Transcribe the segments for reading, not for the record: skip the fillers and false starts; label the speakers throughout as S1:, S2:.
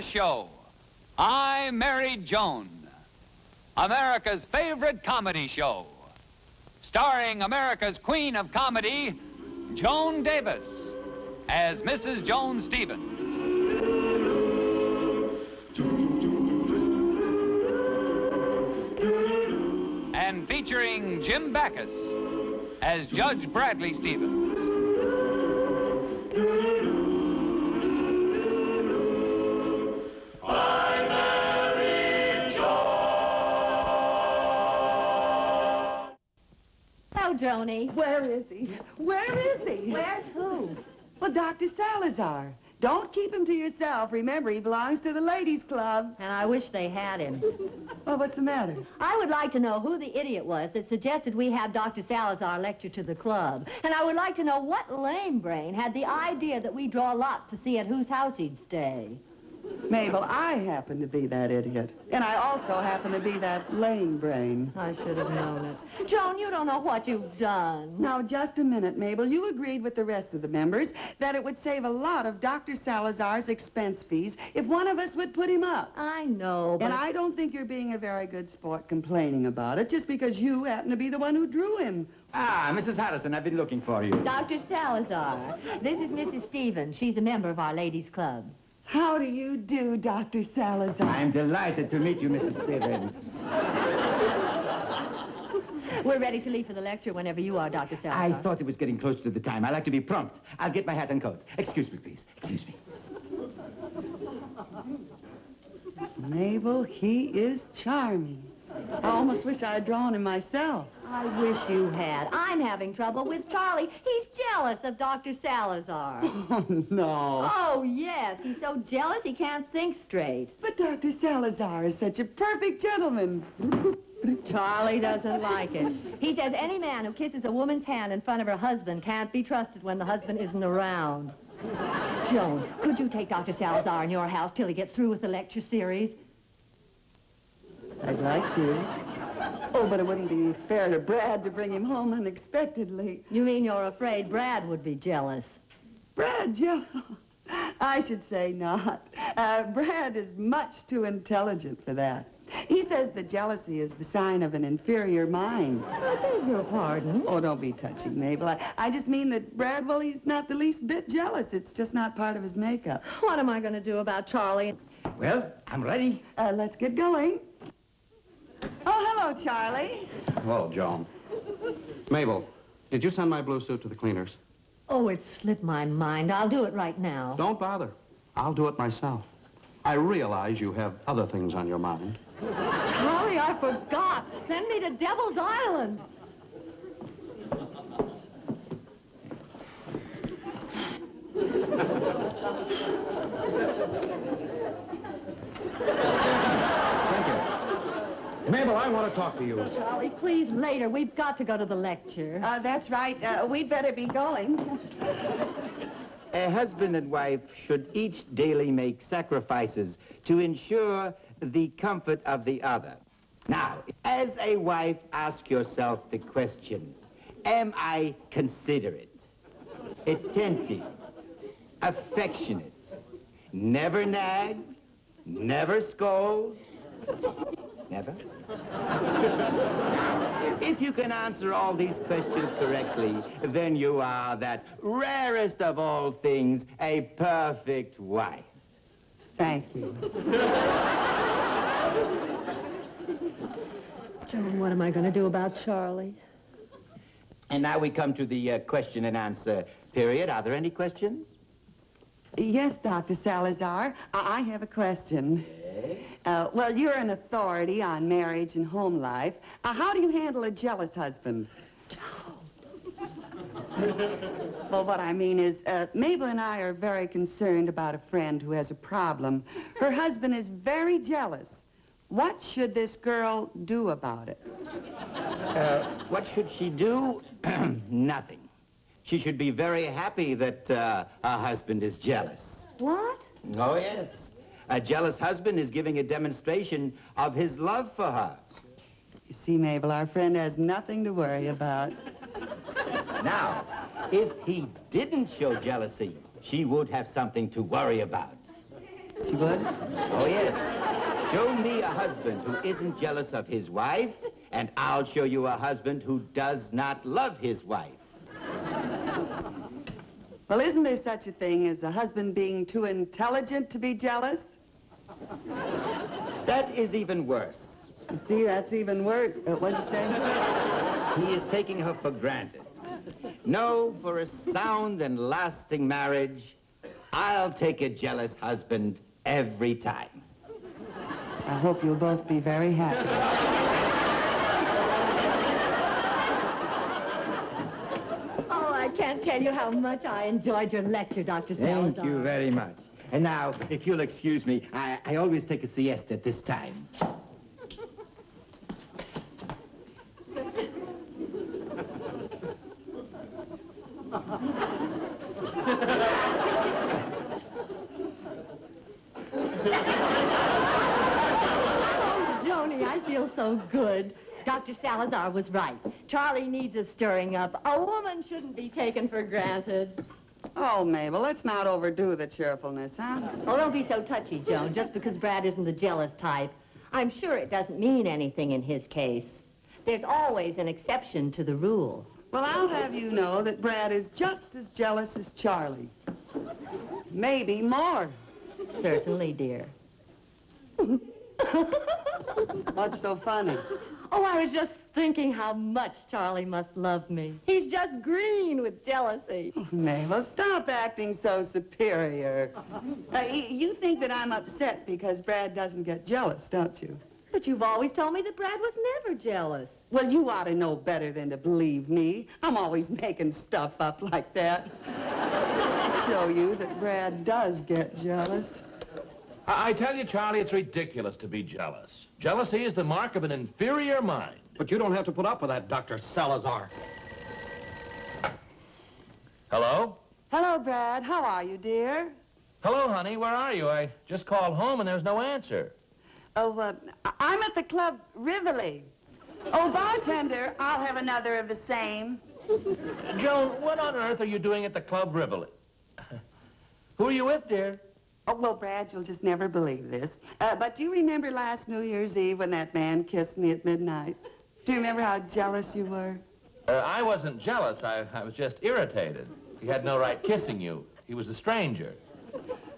S1: the show. I'm Married Joan, America's favorite comedy show, starring America's queen of comedy, Joan Davis, as Mrs. Joan Stevens. And featuring Jim Backus as Judge Bradley Stevens.
S2: I'm Married Joan.
S3: Hello, Joni.
S4: Where is he? Where is he?
S3: Where's who?
S4: Well, Dr. Salazar. Don't keep him to yourself. Remember, he belongs to the ladies' club.
S3: And I wish they had him.
S4: Well, what's the matter?
S3: I would like to know who the idiot was that suggested we have Dr. Salazar lecture to the club. And I would like to know what lame brain had the idea that we draw lots to see at whose house he'd stay.
S4: Mabel, I happen to be that idiot. And I also happen to be that lame brain.
S3: I should have known it. Joan, you don't know what you've done.
S4: Now, just a minute, Mabel. You agreed with the rest of the members that it would save a lot of Dr. Salazar's expense fees if one of us would put him up.
S3: I know, but...
S4: And I don't think you're being a very good sport complaining about it just because you happen to be the one who drew him.
S5: Ah, Mrs. Harrison, I've been looking for you.
S3: Dr. Salazar, this is Mrs. Stevens. She's a member of our ladies' club.
S4: How do you do, Dr. Salazar?
S5: I'm delighted to meet you, Mrs. Stevens.
S3: We're ready to leave for the lecture whenever you are, Dr. Salazar.
S5: I thought it was getting close to the time. I like to be prompt. I'll get my hat and coat. Excuse me, please. Excuse me.
S4: Mabel, he is charming. I almost wish I had drawn him myself.
S3: I wish you had. I'm having trouble with Charlie. He's jealous of Dr. Salazar.
S4: Oh, no.
S3: Oh, yes. He's so jealous he can't think straight.
S4: But Dr. Salazar is such a perfect gentleman.
S3: Charlie doesn't like it. He says any man who kisses a woman's hand in front of her husband can't be trusted when the husband isn't around. Joan, could you take Dr. Salazar in your house till he gets through with the lecture series?
S4: I'd like to. Oh, but it wouldn't be fair to Brad to bring him home unexpectedly.
S3: You mean you're afraid Brad would be jealous?
S4: Brad, Joe? I should say not. Brad is much too intelligent for that. He says that jealousy is the sign of an inferior mind.
S3: I beg your pardon.
S4: Oh, don't be touching, Mabel. I just mean that Brad, well, he's not the least bit jealous. It's just not part of his makeup.
S3: What am I going to do about Charlie?
S5: Well, I'm ready.
S4: Let's get going. Oh, hello, Charlie.
S6: Hello, Joan. Mabel, did you send my blue suit to the cleaners?
S3: Oh, it slipped my mind. I'll do it right now.
S6: Don't bother. I'll do it myself. I realize you have other things on your mind.
S3: Charlie, I forgot. Send me to Devil's Island.
S6: Thank you. Mabel, I want to talk to you.
S3: Charlie, please, later. We've got to go to the lecture.
S4: That's right. We'd better be going.
S5: A husband and wife should each daily make sacrifices to ensure the comfort of the other. Now, as a wife, ask yourself the question, am I considerate, attentive, affectionate, never nag, never scold, never? If you can answer all these questions correctly, then you are that rarest of all things, a perfect wife.
S4: Thank you.
S3: Joan, what am I going to do about Charlie?
S5: And now we come to the question and answer period. Are there any questions?
S4: Yes, Dr. Salazar. I have a question.
S5: Yes.
S4: Well, you're an authority on marriage and home life. How do you handle a jealous husband? Well, what I mean is, Mabel and I are very concerned about a friend who has a problem. Her husband is very jealous. What should this girl do about it?
S5: What should she do? Nothing. She should be very happy that her husband is jealous.
S3: What?
S5: Oh, yes. A jealous husband is giving a demonstration of his love for her.
S4: You see, Mabel, our friend has nothing to worry about.
S5: Now, if he didn't show jealousy, she would have something to worry about.
S4: She would?
S5: Oh, yes. Show me a husband who isn't jealous of his wife, and I'll show you a husband who does not love his wife.
S4: Well, isn't there such a thing as a husband being too intelligent to be jealous?
S5: That is even worse.
S4: You see, that's even worse. What'd you say?
S5: He is taking her for granted. No, for a sound and lasting marriage, I'll take a jealous husband every time.
S4: I hope you'll both be very happy.
S3: Oh, I can't tell you how much I enjoyed your lecture, Dr. Salazar.
S5: Thank you very much. And now, if you'll excuse me, I always take a siesta at this time.
S3: Joni, I feel so good. Dr. Salazar was right. Charlie needs a stirring up. A woman shouldn't be taken for granted.
S4: Oh, Mabel, let's not overdo the cheerfulness, huh?
S3: Oh, don't be so touchy, Joan. Just because Brad isn't the jealous type, I'm sure it doesn't mean anything in his case. There's always an exception to the rule.
S4: Well, I'll have you know that Brad is just as jealous as Charlie. Maybe more.
S3: Certainly, dear.
S4: What's so funny?
S3: Oh, I was just thinking how much Charlie must love me. He's just green with jealousy.
S4: Oh, Mabel, stop acting so superior. You think that I'm upset because Brad doesn't get jealous, don't you?
S3: But you've always told me that Brad was never jealous.
S4: Well, you ought to know better than to believe me. I'm always making stuff up like that. Show you that Brad does get jealous.
S7: I tell you, Charlie, it's ridiculous to be jealous. Jealousy is the mark of an inferior mind.
S6: But you don't have to put up with that, Dr. Salazar.
S7: Hello?
S4: Hello, Brad. How are you, dear?
S7: Hello, honey. Where are you? I just called home and there's no answer.
S4: Oh, I'm at the Club Rivoli. Oh, bartender, I'll have another of the same.
S7: Joan, what on earth are you doing at the Club Rivoli? Who are you with, dear?
S4: Oh, well, Brad, you'll just never believe this. But do you remember last New Year's Eve when that man kissed me at midnight? Do you remember how jealous you were?
S7: I wasn't jealous. I was just irritated. He had no right kissing you. He was a stranger.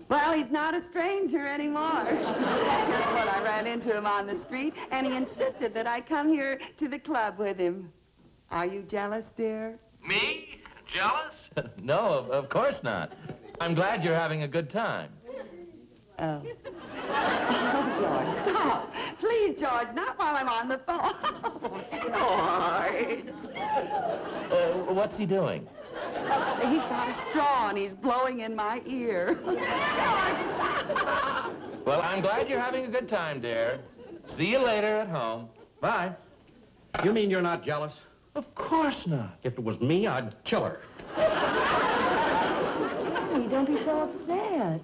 S4: Well, he's not a stranger anymore. Just when I ran into him on the street, and he insisted that I come here to the club with him. Are you jealous, dear?
S7: Me? Jealous? No, of course not. I'm glad you're having a good time.
S4: Oh. Oh, George, stop. Please, George, not while I'm on the phone. Oh, George.
S7: What's he doing?
S4: He's got a straw and he's blowing in my ear. George, stop.
S7: Well, I'm glad you're having a good time, dear. See you later at home. Bye.
S6: You mean you're not jealous?
S7: Of course not.
S6: If it was me, I'd kill her.
S3: Johnny, don't be so upset.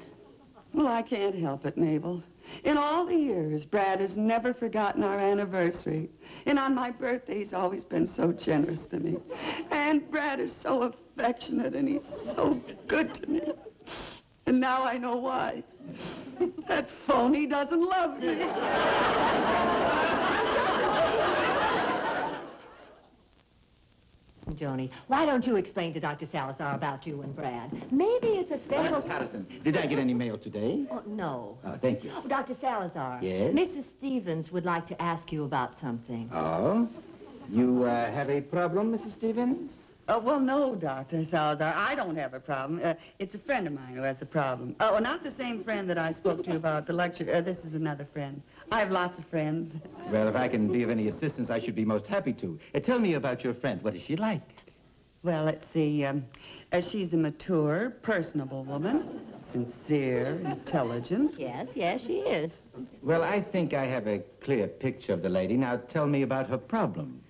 S4: Well, I can't help it, Mabel. In all the years, Brad has never forgotten our anniversary. And on my birthday, he's always been so generous to me. And Brad is so affectionate, and he's so good to me. And now I know why. That phony doesn't love me.
S3: Joni, why don't you explain to Dr. Salazar about you and Brad? Maybe it's a special...
S5: Mrs. Harrison, did I get any mail today?
S3: Oh, no.
S5: Oh, thank you.
S3: Oh, Dr. Salazar.
S5: Yes?
S3: Mrs. Stevens would like to ask you about something.
S5: Oh? You have a problem, Mrs. Stevens?
S4: Well, no, Dr. Salazar. I don't have a problem. It's a friend of mine who has a problem. Oh, not the same friend that I spoke to you about the lecture. This is another friend. I have lots of friends.
S5: Well, if I can be of any assistance, I should be most happy to. Tell me about your friend. What is she like?
S4: Well, let's see. She's a mature, personable woman. Sincere, intelligent.
S3: Yes, she is.
S5: Well, I think I have a clear picture of the lady. Now, tell me about her problem.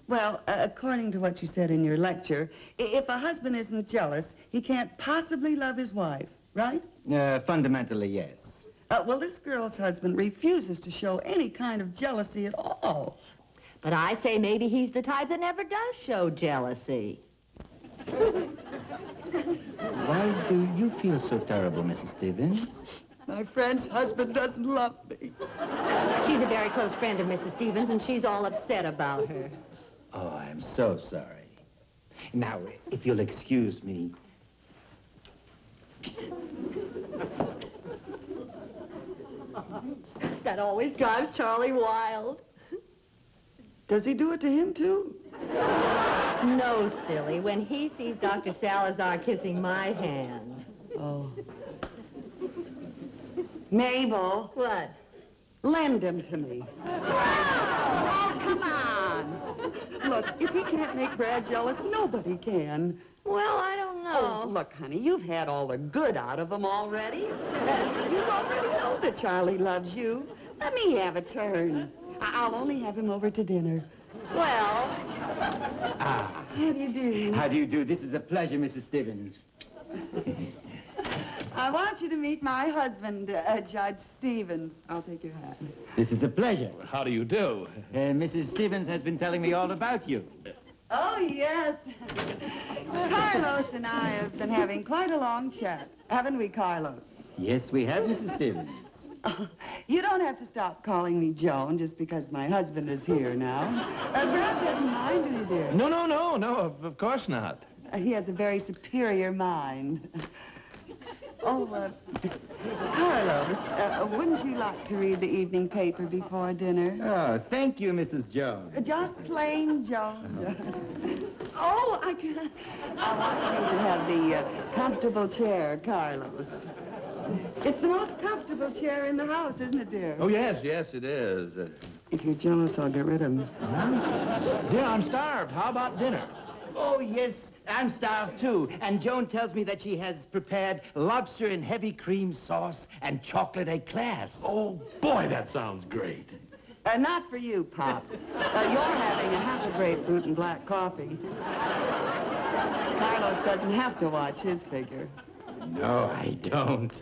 S4: Well, according to what you said in your lecture, if a husband isn't jealous, he can't possibly love his wife, right?
S5: Fundamentally, yes.
S4: Well, this girl's husband refuses to show any kind of jealousy at all.
S3: But I say maybe he's the type that never does show jealousy.
S5: Why do you feel so terrible, Mrs. Stevens?
S4: My friend's husband doesn't love me.
S3: She's a very close friend of Mrs. Stevens, and she's all upset about her.
S5: Oh, I'm so sorry. Now, if you'll excuse me.
S3: That always drives Charlie wild.
S4: Does he do it to him, too?
S3: No, silly. When he sees Dr. Salazar kissing my hand.
S4: Oh. Mabel.
S3: What?
S4: Lend him to me. Oh, come on. Look, if he can't make Brad jealous, nobody can.
S3: Well, I don't know.
S4: Oh, look, honey, you've had all the good out of him already. You already know that Charlie loves you. Let me have a turn. I'll only have him over to dinner.
S3: Well,
S5: Ah.
S4: How do you do?
S5: How do you do? This is a pleasure, Mrs. Stevens.
S4: I want you to meet my husband, Judge Stevens. I'll take your hat.
S5: This is a pleasure.
S7: How do you do?
S5: Mrs. Stevens has been telling me all about you.
S4: Oh, yes. Carlos and I have been having quite a long chat. Haven't we, Carlos?
S5: Yes, we have, Mrs. Stevens.
S4: Oh, you don't have to stop calling me Joan just because my husband is here now. Brad doesn't mind, do you, dear?
S7: No, of course not.
S4: He has a very superior mind. Oh, Carlos, wouldn't you like to read the evening paper before dinner?
S5: Oh, thank you, Mrs. Jones.
S4: Just plain Joan. Oh, I want you to have the comfortable chair, Carlos. It's the most comfortable chair in the house, isn't it, dear?
S7: Oh, yes, it is.
S4: If you're jealous, I'll get rid of him.
S7: Nonsense. Dear, I'm starved. How about dinner?
S5: Oh, yes, I'm starved, too. And Joan tells me that she has prepared lobster in heavy cream sauce and chocolate eclairs.
S7: Oh, boy, that sounds great.
S4: Not for you, Pops. You're having a half a grapefruit and black coffee. Carlos doesn't have to watch his figure.
S5: No, I don't.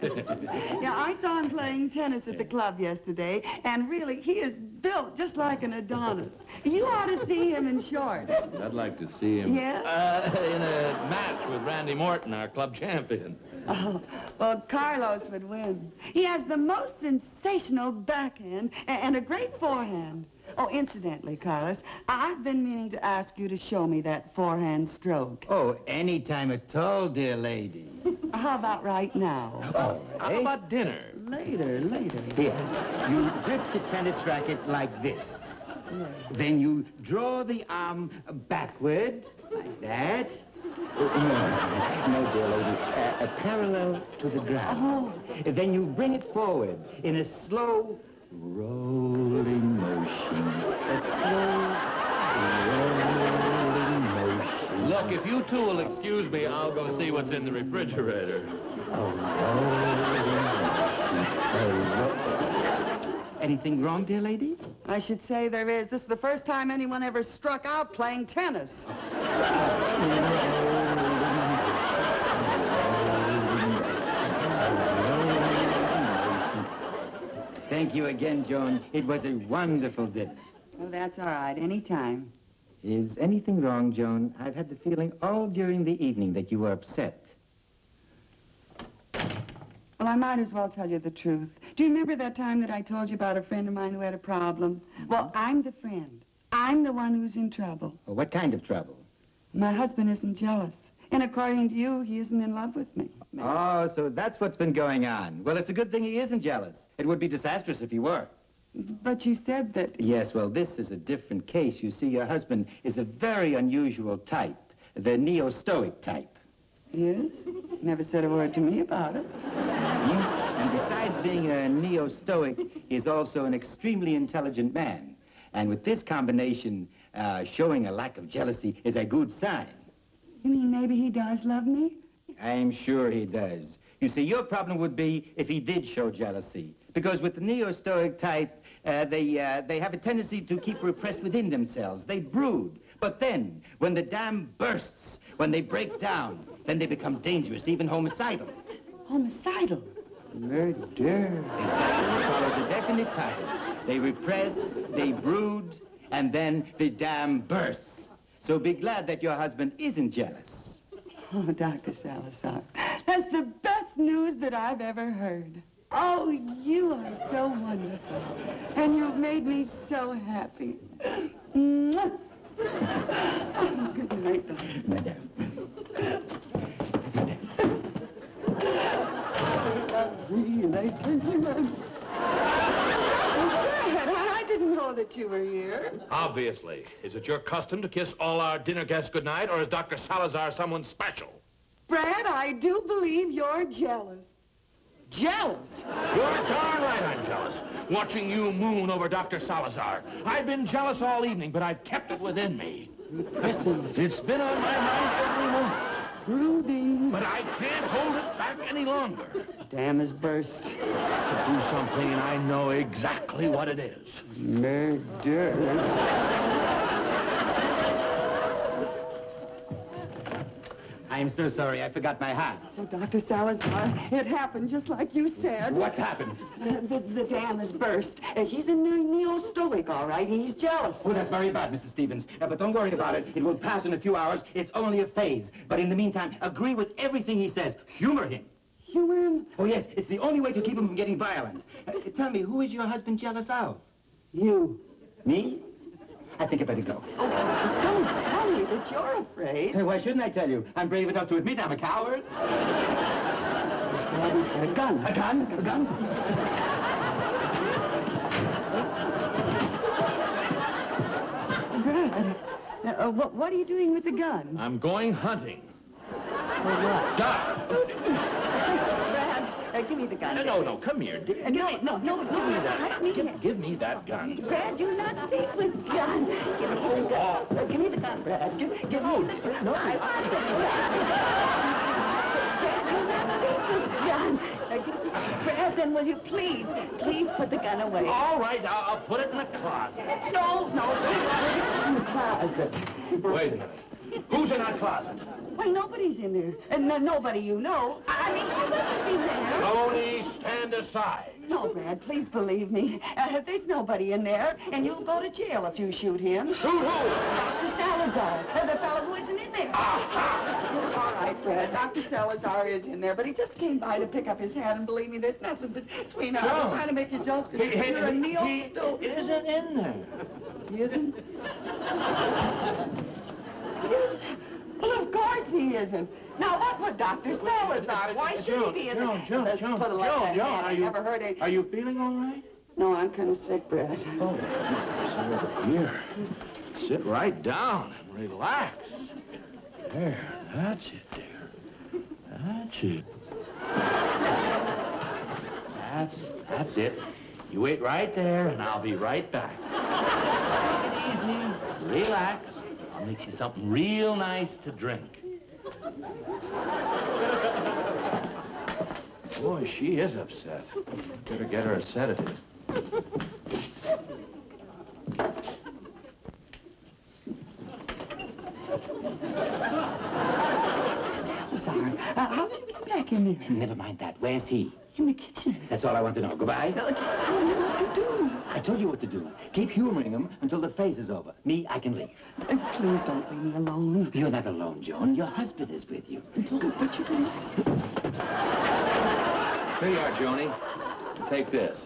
S4: Yeah, I saw him playing tennis at the club yesterday, and really, he is built just like an Adonis. You ought to see him in shorts.
S7: I'd like to see him.
S4: Yeah?
S7: In a match with Randy Morton, our club champion.
S4: Oh, well, Carlos would win. He has the most sensational backhand and a great forehand. Oh, incidentally, Carlos, I've been meaning to ask you to show me that forehand stroke.
S5: Oh, any time at all, dear lady.
S4: How about right now?
S5: Oh,
S7: How about dinner?
S4: Later.
S5: Here, you grip the tennis racket like this.
S4: Yeah.
S5: Then you draw the arm backward, like that. No, dear lady, parallel to the ground.
S4: Oh.
S5: Then you bring it forward in a slow, rolling motion. A slow, rolling motion.
S7: Look, if you two will excuse me, I'll go see what's in the refrigerator.
S5: Anything wrong, dear lady?
S4: I should say there is. This is the first time anyone ever struck out playing tennis.
S5: Thank you again, Joan. It was a wonderful dinner.
S4: Well, that's all right. Anytime.
S5: Is anything wrong, Joan? I've had the feeling all during the evening that you were upset.
S4: Well, I might as well tell you the truth. Do you remember that time that I told you about a friend of mine who had a problem? Well, I'm the friend. I'm the one who's in trouble.
S5: Well, what kind of trouble?
S4: My husband isn't jealous. And according to you, he isn't in love with me.
S5: Oh, so that's what's been going on. Well, it's a good thing he isn't jealous. It would be disastrous if he were.
S4: But you said that...
S5: Yes, well, this is a different case. You see, your husband is a very unusual type, the neo-stoic type.
S4: Yes? Never said a word to me about it.
S5: And besides being a neo-stoic, he's also an extremely intelligent man. And with this combination, showing a lack of jealousy is a good sign.
S4: You mean maybe he does love me?
S5: I'm sure he does. You see, your problem would be if he did show jealousy. Because with the neo-stoic type, they have a tendency to keep repressed within themselves. They brood. But then, when the dam bursts, when they break down, then they become dangerous, even homicidal.
S4: Homicidal? Murder.
S5: Exactly. It follows a definite pattern. They repress, they brood, and then the dam bursts. So be glad that your husband isn't jealous.
S4: Oh, Dr. Salazar, that's the best news that I've ever heard. Oh, you are so wonderful. And you've made me so happy. Mwah. Good night,
S5: Madame.
S4: See, and I tell you, I didn't know that you were here.
S7: Obviously. Is it your custom to kiss all our dinner guests goodnight, or is Dr. Salazar someone special?
S4: Brad, I do believe you're jealous. Jealous?
S7: You're darn right I'm jealous. Watching you moon over Dr. Salazar. I've been jealous all evening, but I've kept it within me. It's been on my mind every moment.
S4: Brooding.
S7: But I can't hold it back any longer.
S4: Dam has burst.
S7: To do something, and I know exactly what it is.
S4: Murder.
S5: I'm so sorry, I forgot my hat.
S4: Oh, Dr. Salazar, it happened just like you said.
S5: What happened?
S4: The dam has burst. He's a neo-stoic, all right. He's jealous.
S5: Oh, that's very bad, Mrs. Stevens. But don't worry about it. It will pass in a few hours. It's only a phase. But in the meantime, agree with everything he says. Humor him.
S4: Humor him?
S5: Oh, yes, it's the only way to keep him from getting violent. Tell me, who is your husband jealous of?
S4: You.
S5: Me? I think I better go.
S4: Oh, don't tell me that you're afraid.
S5: Why shouldn't I tell you? I'm brave enough to admit I'm a coward.
S4: Daddy's got a gun.
S5: A gun? A gun?
S4: Brad, what are you doing with the gun?
S7: I'm going hunting.
S4: For what?
S7: Duck!
S4: Brad, give me the gun.
S7: No, come here.
S4: No, give me that.
S7: Give me that gun.
S4: Brad, you're not safe with gun. Give me the gun. Give me the gun, Brad. Give me the gun. I want the gun. Brad, you're not safe with gun. Brad, then will you please put the gun away?
S7: All right, I'll put it in the closet.
S4: No, please put it in the closet.
S7: Wait a minute. Who's in that closet?
S4: Well, nobody's in there. Nobody you know. I mean, nobody's in there.
S7: Tony, stand aside.
S4: No, Brad, please believe me. There's nobody in there, and you'll go to jail if you shoot him.
S7: Shoot who?
S4: Dr. Salazar, the fellow who isn't in there.
S7: Aha!
S4: All right, Brad, Dr. Salazar is in there, but he just came by to pick up his hat, and believe me, there's nothing between us. I'm trying to make you jealous because you're a
S7: He isn't in there.
S4: He isn't? He isn't? Well, of course he isn't. Now, what would Dr. Salazar? Why should he be in there?
S7: Joan, are you feeling all right?
S4: No, I'm kind of sick, Brad.
S7: Oh, sit over here. Sit right down and relax. There, that's it, dear. That's it. That's it. You wait right there, and I'll be right back. Take it easy. Relax. I'll mix you something real nice to drink. Boy, she is upset. Better get her a sedative.
S4: Salazar, how did you get back in there?
S5: Never mind that. Where's he?
S4: In the kitchen.
S5: That's all I want to know. Goodbye.
S4: Tell me what to do.
S5: I told you what to do. Keep humoring him until the phase is over. Me, I can leave.
S4: Please don't leave me alone.
S5: You're not alone, Joan. Your husband is with you.
S4: But you can...
S7: Here you are, Joni. Take this.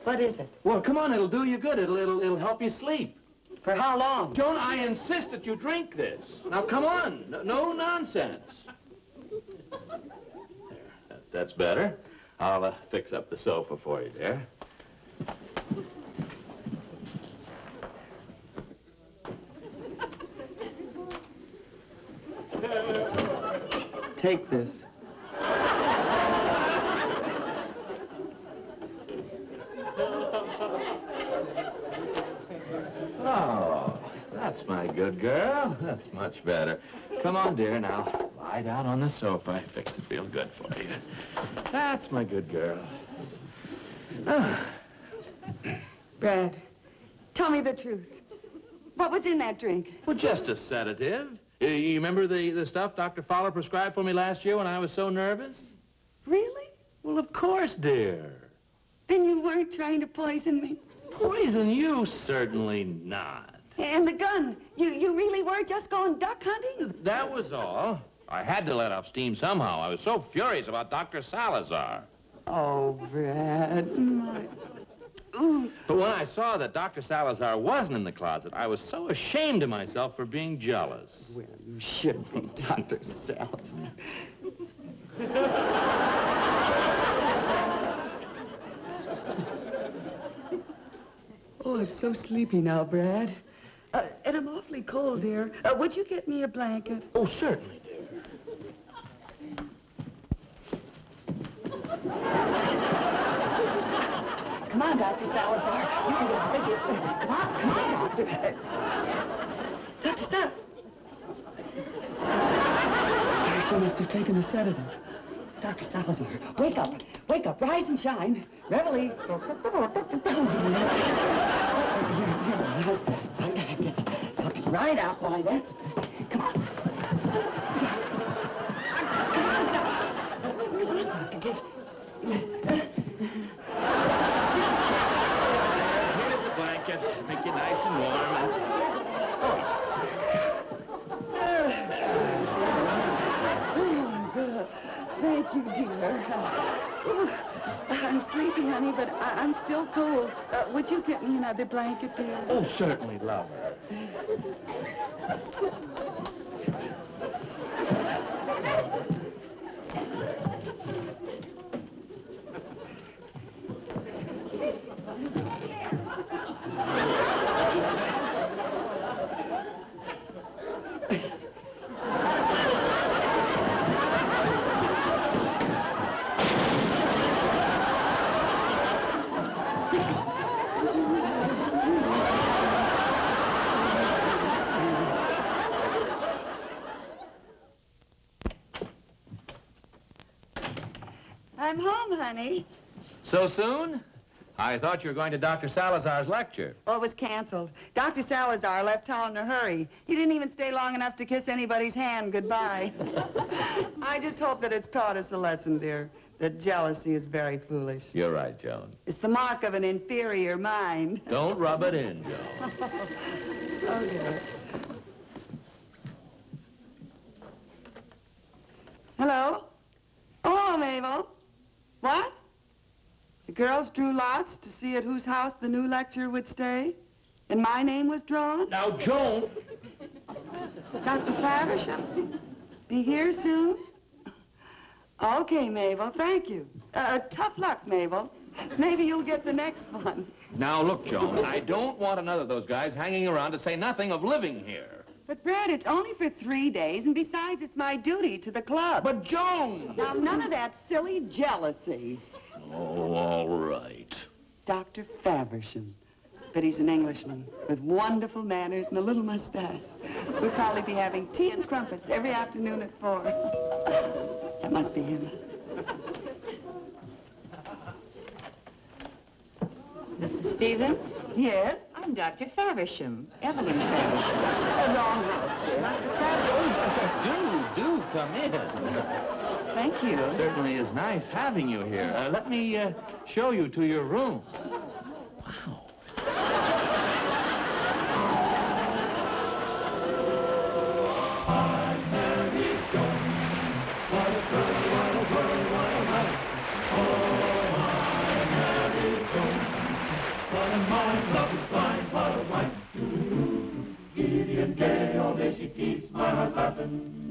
S4: What is it?
S7: Well, come on, it'll do you good. It'll help you sleep.
S4: For how long?
S7: Joan, I insist that you drink this. Now, come on. No nonsense. There, that's better. I'll fix up the sofa for you, dear.
S4: Take this.
S7: Oh, that's my good girl. That's much better. Come on, dear, now. Lie down on the sofa. I fixed it real good for you. That's my good girl. Ah.
S4: Brad, tell me the truth. What was in that drink?
S7: Well, just a sedative. You remember the stuff Dr. Fowler prescribed for me last year when I was so nervous?
S4: Really?
S7: Well, of course, dear.
S4: Then you weren't trying to poison me?
S7: Poison you? Certainly not.
S4: And the gun? You really were just going duck hunting?
S7: That was all. I had to let off steam somehow. I was so furious about Dr. Salazar.
S4: Oh, Brad. My... Ooh.
S7: But when I saw that Dr. Salazar wasn't in the closet, I was so ashamed of myself for being jealous.
S4: Well, you should be, Dr. Salazar. Oh, I'm so sleepy now, Brad. And I'm awfully cold, dear. Would you get me a blanket?
S7: Oh, certainly, dear.
S4: Come on, Dr. Salazar. You can get the blanket. Come on, Doctor. Dr. Salazar. She must have taken a sedative. Dr. Salazar, wake up. Wake up. Rise and shine. Reveille. Right out, boy. That's... Come on.
S7: Here's a blanket. Make you nice and warm.
S4: Thank you, dear. I'm sleepy, honey, but I'm still cold. Would you get me another blanket, dear?
S7: Oh, certainly, lover.
S4: I'm home, honey.
S7: So soon? I thought you were going to Dr. Salazar's lecture.
S4: Oh, it was canceled. Dr. Salazar left town in a hurry. He didn't even stay long enough to kiss anybody's hand goodbye. I just hope that it's taught us a lesson, dear, that jealousy is very foolish.
S7: You're right, Joan.
S4: It's the mark of an inferior mind.
S7: Don't rub it in, Joan.
S4: Oh, dear. Hello? Oh, hello, Mabel. What? The girls drew lots to see at whose house the new lecturer would stay? And my name was drawn?
S7: Now, Joan!
S4: Dr. Faversham? Be here soon? Okay, Mabel, thank you. Tough luck, Mabel. Maybe you'll get the next one.
S7: Now, look, Joan, I don't want another of those guys hanging around to say nothing of living here.
S4: But, Brad, it's only for 3 days, and besides, it's my duty to the club.
S7: But, Joan!
S4: Now, none of that silly jealousy.
S7: Oh, all right.
S4: Dr. Faversham. But he's an Englishman with wonderful manners and a little mustache. We'll probably be having tea and crumpets every afternoon at 4. That must be him.
S8: Mrs. Stevens?
S4: Yes?
S8: I'm Dr. Faversham, Evelyn Faversham.
S4: A wrong house, dear.
S7: Do come in.
S8: Thank you.
S7: It certainly is nice having you here. Let me show you to your room. Wow.
S2: I'm Married Joan. What a good wild world, what a life. Oh, I'm Married Joan. What a mind, love is blind, what a wife. Giddy and gay, all day she keeps my heart laughing.